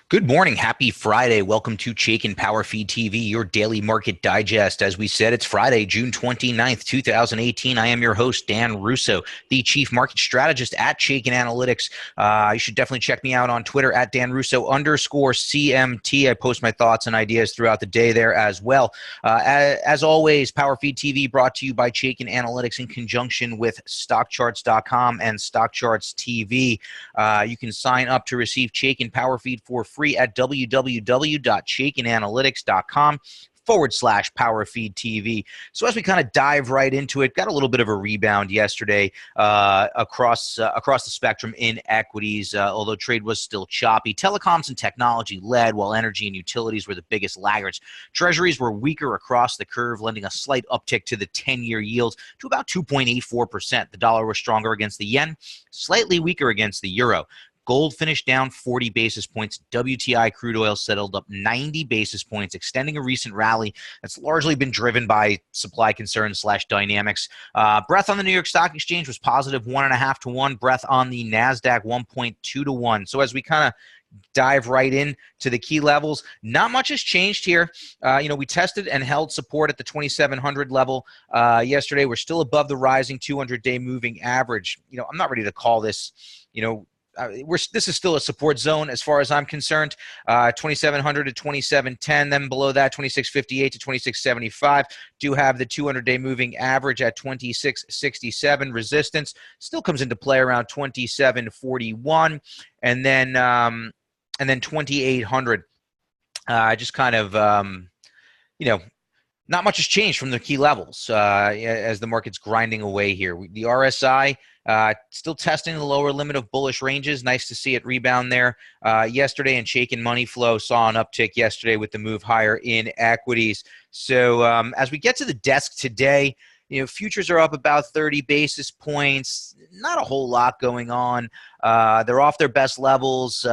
Good morning. Happy Friday. Welcome to Chaikin PowerFeed TV, your daily market digest. As we said, it's Friday, June 29th, 2018. I am your host, Dan Russo, the chief market strategist at Chaikin Analytics. You should definitely check me out on Twitter at DanRusso_CMT. I post my thoughts and ideas throughout the day there as well. As always, PowerFeed TV brought to you by Chaikin Analytics in conjunction with StockCharts.com and StockCharts TV. You can sign up to receive Chaikin PowerFeed for free at www.chaikinanalytics.com/PowerFeed TV. So as we kind of dive right into it, got a little bit of a rebound yesterday across the spectrum in equities, although trade was still choppy. Telecoms and technology led, while energy and utilities were the biggest laggards. Treasuries were weaker across the curve, lending a slight uptick to the 10-year yield to about 2.84%. The dollar was stronger against the yen, slightly weaker against the euro. Gold finished down 40 basis points. WTI crude oil settled up 90 basis points, extending a recent rally that's largely been driven by supply concerns / dynamics. Breadth on the New York Stock Exchange was positive 1.5 to 1. Breadth on the NASDAQ 1.2 to 1. So as we kind of dive right in to the key levels, not much has changed here. We tested and held support at the 2,700 level yesterday. We're still above the rising 200-day moving average. I'm not ready to call this, this is still a support zone as far as I'm concerned. 2,700 to 2,710, then below that 2,658 to 2,675. Do have the 200-day moving average at 2,667. Resistance still comes into play around 2,741, and then 2,800. Just kind of not much has changed from the key levels as the market's grinding away here. The RSI still testing the lower limit of bullish ranges. Nice to see it rebound there yesterday, and Chaikin Money Flow saw an uptick yesterday with the move higher in equities. So as we get to the desk today, futures are up about 30 basis points. Not a whole lot going on. They're off their best levels.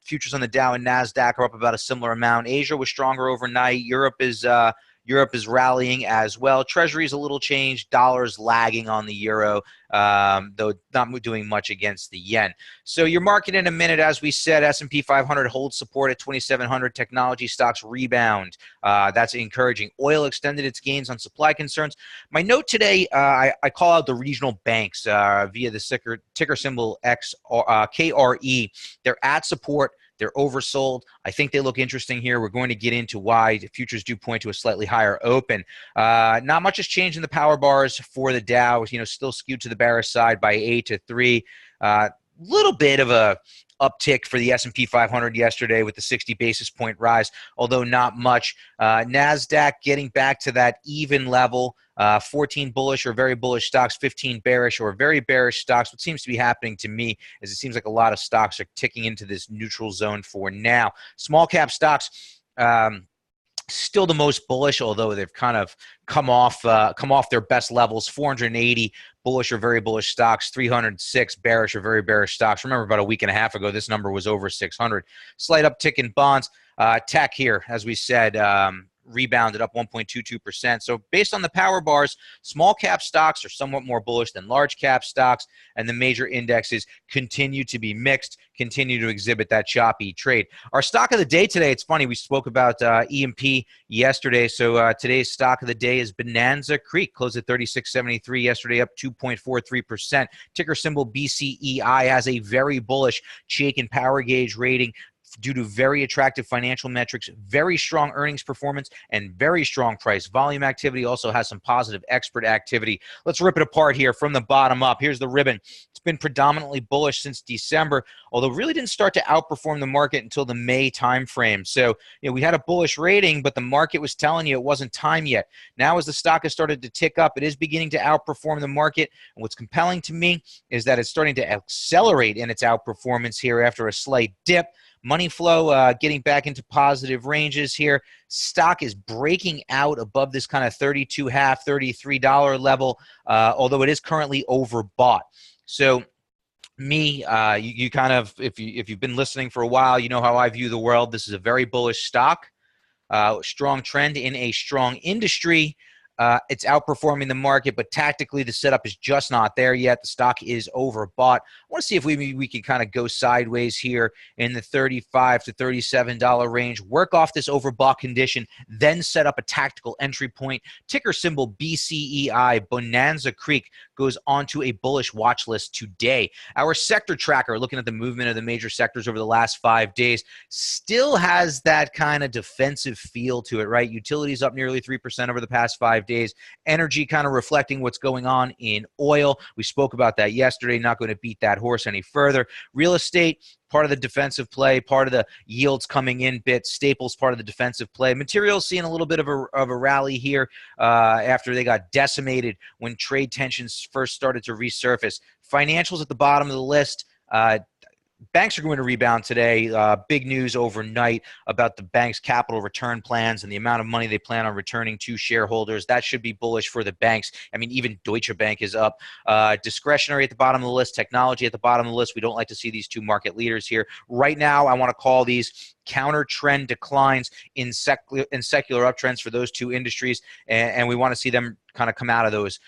Futures on the Dow and NASDAQ are up about a similar amount. Asia was stronger overnight. Europe is rallying as well. Treasury's a little changed. Dollar's lagging on the euro, though not doing much against the yen. So your market in a minute, as we said, S&P 500 holds support at 2,700. Technology stocks rebound. That's encouraging. Oil extended its gains on supply concerns. My note today, I call out the regional banks via the ticker symbol KRE. They're at support. They're oversold. I think they look interesting here. We're going to get into why the futures do point to a slightly higher open. Not much has changed in the power bars for the Dow. Still skewed to the bearish side by 8 to 3. Little bit of a uptick for the S&P 500 yesterday with the 60 basis point rise, although not much. NASDAQ getting back to that even level. 14 bullish or very bullish stocks, 15 bearish or very bearish stocks. What seems to be happening to me is it seems like a lot of stocks are ticking into this neutral zone for now. Small cap stocks, still the most bullish, although they've kind of come off their best levels. 480 bullish or very bullish stocks, 306 bearish or very bearish stocks. Remember, about a week and a half ago, this number was over 600. Slight uptick in bonds. Tech here, as we said, rebounded up 1.22%. So based on the power bars, small cap stocks are somewhat more bullish than large cap stocks, and the major indexes continue to be mixed, continue to exhibit that choppy trade. Our stock of the day today, it's funny, we spoke about E&P yesterday, so today's stock of the day is Bonanza Creek, closed at 36.73 yesterday, up 2.43%. Ticker symbol BCEI has a very bullish Chaikin Power Gauge rating due to very attractive financial metrics, very strong earnings performance, and very strong price volume activity. Also has some positive expert activity. Let's rip it apart here from the bottom up. Here's the ribbon. It's been predominantly bullish since December, although really didn't start to outperform the market until the May timeframe. So we had a bullish rating, but the market was telling you it wasn't time yet. Now as the stock has started to tick up, it is beginning to outperform the market. And what's compelling to me is that it's starting to accelerate in its outperformance here after a slight dip. Money flow getting back into positive ranges here. Stock is breaking out above this kind of $32.5, $33 level, although it is currently overbought. So you kind of, if you've been listening for a while, you know how I view the world. This is a very bullish stock, strong trend in a strong industry. It's outperforming the market, but tactically the setup is just not there yet. The stock is overbought. I want to see if we can kind of go sideways here in the $35 to $37 range, work off this overbought condition, then set up a tactical entry point. Ticker symbol BCEI, Bonanza Creek, goes onto a bullish watch list today. Our sector tracker, looking at the movement of the major sectors over the last 5 days, still has that kind of defensive feel to it, right? Utilities up nearly 3% over the past 5 days. Energy kind of reflecting what's going on in oil. We spoke about that yesterday. Not going to beat that horse any further. Real estate, part of the defensive play, part of the yields coming in bit. Staples, part of the defensive play. Materials seeing a little bit of a rally here after they got decimated when trade tensions first started to resurface. Financials at the bottom of the list. Banks are going to rebound today. Big news overnight about the bank's capital return plans and the amount of money they plan on returning to shareholders. That should be bullish for the banks. I mean, even Deutsche Bank is up. Discretionary at the bottom of the list, technology at the bottom of the list. We don't like to see these two market leaders here. Right now, I want to call these counter trend declines in secular uptrends for those two industries, and we want to see them kind of come out of those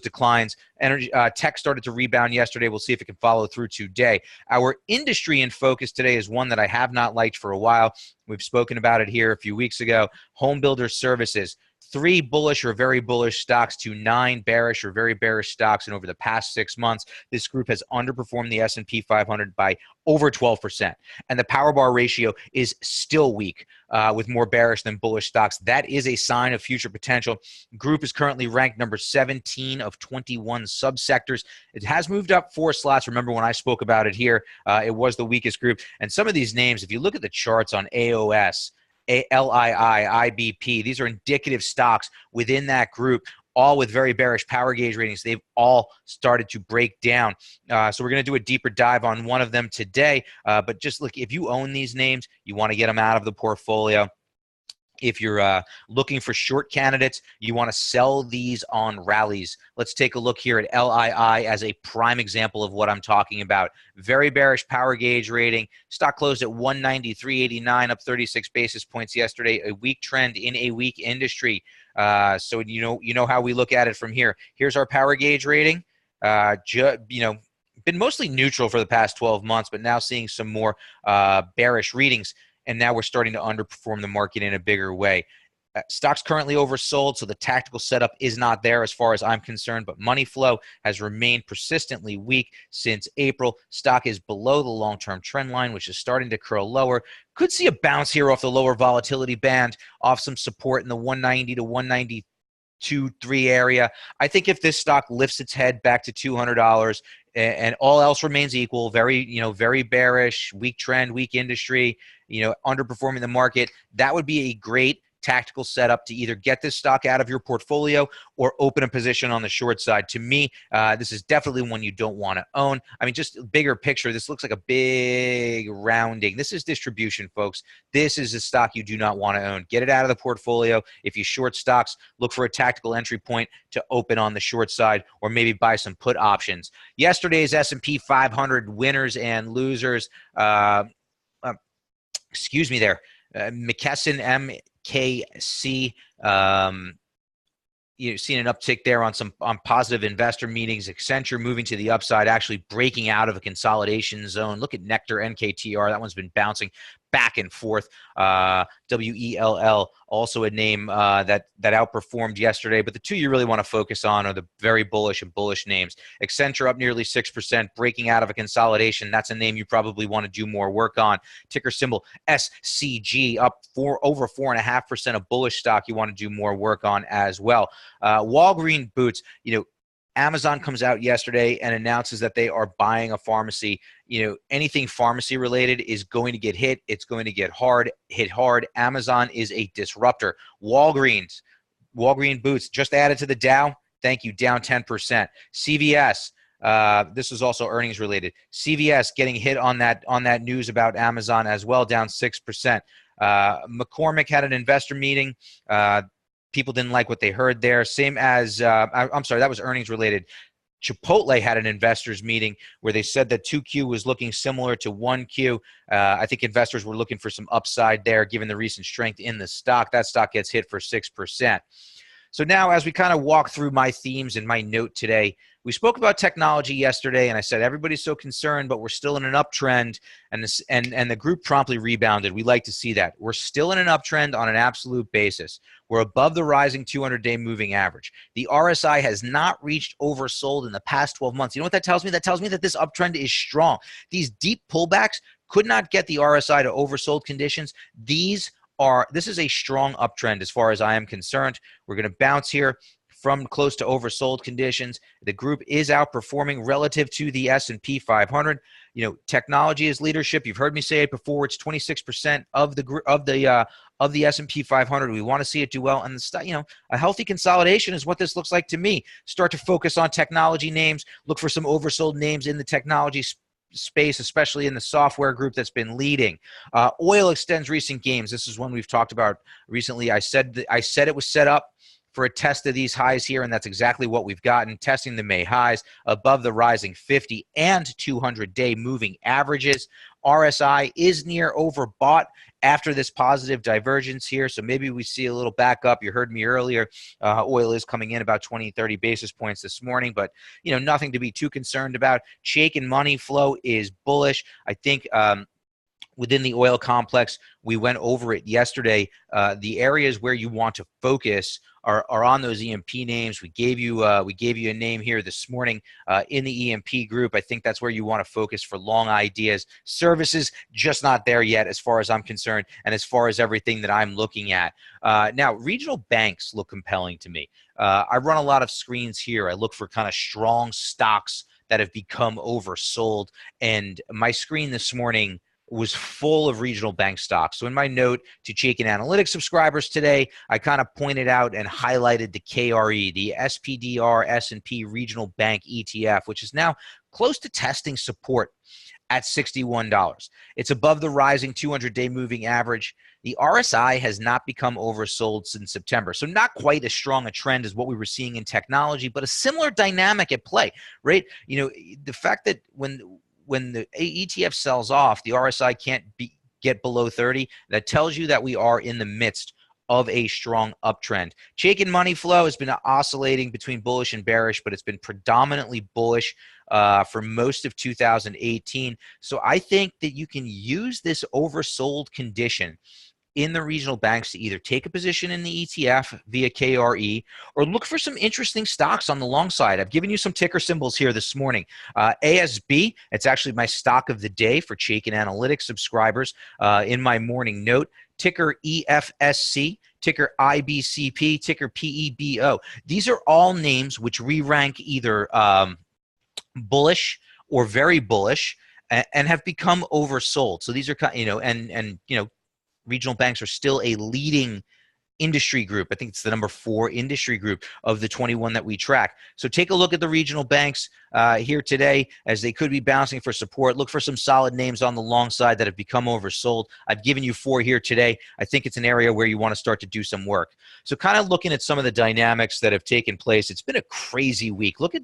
declines. Energy, tech started to rebound yesterday. We'll see if it can follow through today. Our industry in focus today is one that I have not liked for a while. We've spoken about it here a few weeks ago. Home builder services. 3 bullish or very bullish stocks to 9 bearish or very bearish stocks. And over the past 6 months, this group has underperformed the S&P 500 by over 12%. And the power bar ratio is still weak with more bearish than bullish stocks. That is a sign of future potential. Group is currently ranked number 17 of 21 subsectors. It has moved up 4 slots. Remember when I spoke about it here, it was the weakest group. And some of these names, if you look at the charts on AOS, LII, IBP. These are indicative stocks within that group, all with very bearish power gauge ratings. They've all started to break down. So we're going to do a deeper dive on one of them today. But just look, if you own these names, you want to get them out of the portfolio. If you're looking for short candidates, you want to sell these on rallies. Let's take a look here at LII as a prime example of what I'm talking about. Very bearish power gauge rating. Stock closed at 193.89, up 36 basis points yesterday. A weak trend in a weak industry. So you know how we look at it from here. Here's our power gauge rating. Been mostly neutral for the past 12 months, but now seeing some more bearish readings. And now we're starting to underperform the market in a bigger way. Stock's currently oversold, so the tactical setup is not there as far as I'm concerned, but money flow has remained persistently weak since April. Stock is below the long-term trend line, which is starting to curl lower. Could see a bounce here off the lower volatility band, off some support in the 190 to 192.3 area. I think if this stock lifts its head back to $200 and all else remains equal, very bearish, weak trend, weak industry, underperforming the market, that would be a great tactical setup to either get this stock out of your portfolio or open a position on the short side. To me, this is definitely one you don't want to own. I mean, just bigger picture, this looks like a big rounding. This is distribution, folks. This is a stock you do not want to own. Get it out of the portfolio. If you short stocks, look for a tactical entry point to open on the short side or maybe buy some put options. Yesterday's S&P 500 winners and losers, excuse me there. McKesson, MKC, you've seen an uptick there on positive investor meetings. Accenture moving to the upside, actually breaking out of a consolidation zone. Look at Nectar, NKTR. That one's been bouncing back and forth. WELL, also a name that outperformed yesterday. But the two you really want to focus on are the very bullish and bullish names. Accenture up nearly 6%, breaking out of a consolidation. That's a name you probably want to do more work on. Ticker symbol SCG, up over 4.5%, a bullish stock you want to do more work on as well. Walgreens Boots, Amazon comes out yesterday and announces that they are buying a pharmacy. Anything pharmacy related is going to get hit. It's going to hit hard. Amazon is a disruptor. Walgreens Boots just added to the Dow. Thank you, down 10%. CVS, this is also earnings related. CVS getting hit on that news about Amazon as well, down 6%. McCormick had an investor meeting. People didn't like what they heard there. Same as, I'm sorry, that was earnings related. Chipotle had an investors meeting where they said that 2Q was looking similar to 1Q. I think investors were looking for some upside there given the recent strength in the stock. That stock gets hit for 6%. So now as we kind of walk through my themes and my note today, we spoke about technology yesterday, and I said everybody's so concerned, but we're still in an uptrend, and the group promptly rebounded. We like to see that. We're still in an uptrend on an absolute basis. We're above the rising 200-day moving average. The RSI has not reached oversold in the past 12 months. You know what that tells me? That tells me that this uptrend is strong. These deep pullbacks could not get the RSI to oversold conditions. This is a strong uptrend as far as I am concerned. We're going to bounce here from close to oversold conditions. The group is outperforming relative to the S&P 500. You know, technology is leadership. You've heard me say it before. It's 26% of the S&P 500. We want to see it do well, and a healthy consolidation is what this looks like to me. Start to focus on technology names. Look for some oversold names in the technology space, especially in the software group that's been leading. Oil extends recent gains. This is one we've talked about recently. I said it was set up for a test of these highs here, and that's exactly what we've gotten, testing the May highs above the rising 50 and 200-day moving averages. RSI is near overbought after this positive divergence here, so maybe we see a little back up. You heard me earlier. Oil is coming in about 20, 30 basis points this morning, but nothing to be too concerned about. Chaikin money flow is bullish. I think within the oil complex, we went over it yesterday. The areas where you want to focus are on those E&P names. We gave you a name here this morning in the E&P group. I think that's where you want to focus for long ideas. Services, just not there yet as far as I'm concerned, and as far as everything that I'm looking at. Now, regional banks look compelling to me. I run a lot of screens here. I look for kind of strong stocks that have become oversold, and my screen this morning was full of regional bank stocks. So in my note to Chaikin Analytics subscribers today, I kind of pointed out and highlighted the KRE, the SPDR S&P Regional Bank ETF, which is now close to testing support at $61. It's above the rising 200-day moving average. The RSI has not become oversold since September, so not quite as strong a trend as what we were seeing in technology, but a similar dynamic at play, right? The fact that when the ETF sells off, the RSI can't get below 30. That tells you that we are in the midst of a strong uptrend. Chaikin money flow has been oscillating between bullish and bearish, but it's been predominantly bullish for most of 2018. So I think that you can use this oversold condition in the regional banks to either take a position in the ETF via KRE or look for some interesting stocks on the long side. I've given you some ticker symbols here this morning. ASB, it's actually my stock of the day for Chaikin Analytics subscribers in my morning note. Ticker EFSC, ticker IBCP, ticker PEBO. These are all names which we rank either bullish or very bullish and have become oversold. So these are, regional banks are still a leading industry group. I think it's the number 4 industry group of the 21 that we track. So take a look at the regional banks here today as they could be bouncing for support. Look for some solid names on the long side that have become oversold. I've given you 4 here today. I think it's an area where you want to start to do some work. So kind of looking at some of the dynamics that have taken place, it's been a crazy week. Look at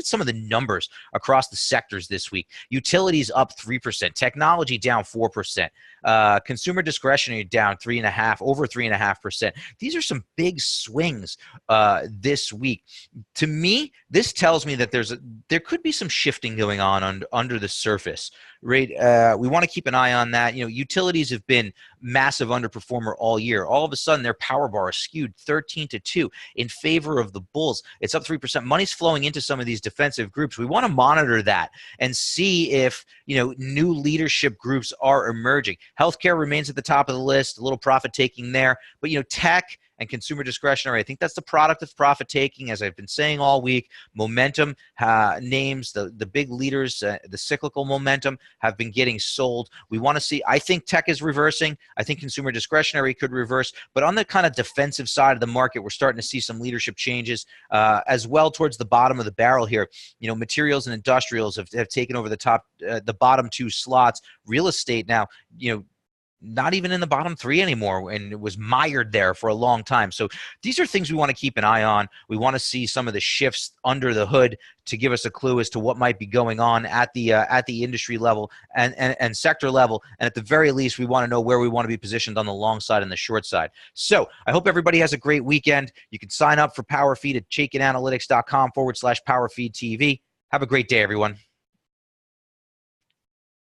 some of the numbers across the sectors this week. Utilities up 3%, technology down 4%, consumer discretionary down 3.5%, over 3.5%. These are some big swings this week. To me, this tells me that there could be some shifting going on under the surface, right? We want to keep an eye on that. Utilities have been massive underperformer all year. All of a sudden, their power bar is skewed 13-2 in favor of the bulls. It's up 3%. Money's flowing into some of these defensive groups. We want to monitor that and see if new leadership groups are emerging. Healthcare remains at the top of the list. A little profit taking there, but tech and consumer discretionary, I think that's the product of profit taking, as I've been saying all week. Momentum names, the big leaders, the cyclical momentum have been getting sold. We want to see, I think tech is reversing. I think consumer discretionary could reverse. But on the kind of defensive side of the market, we're starting to see some leadership changes as well towards the bottom of the barrel here. Materials and industrials have taken over the bottom 2 slots. Real estate now, not even in the bottom three anymore, and it was mired there for a long time. So these are things we want to keep an eye on. We want to see some of the shifts under the hood to give us a clue as to what might be going on at the industry level and sector level. And at the very least, we want to know where we want to be positioned on the long side and the short side. So I hope everybody has a great weekend. You can sign up for PowerFeed at chaikinanalytics.com/PowerFeed TV. Have a great day, everyone.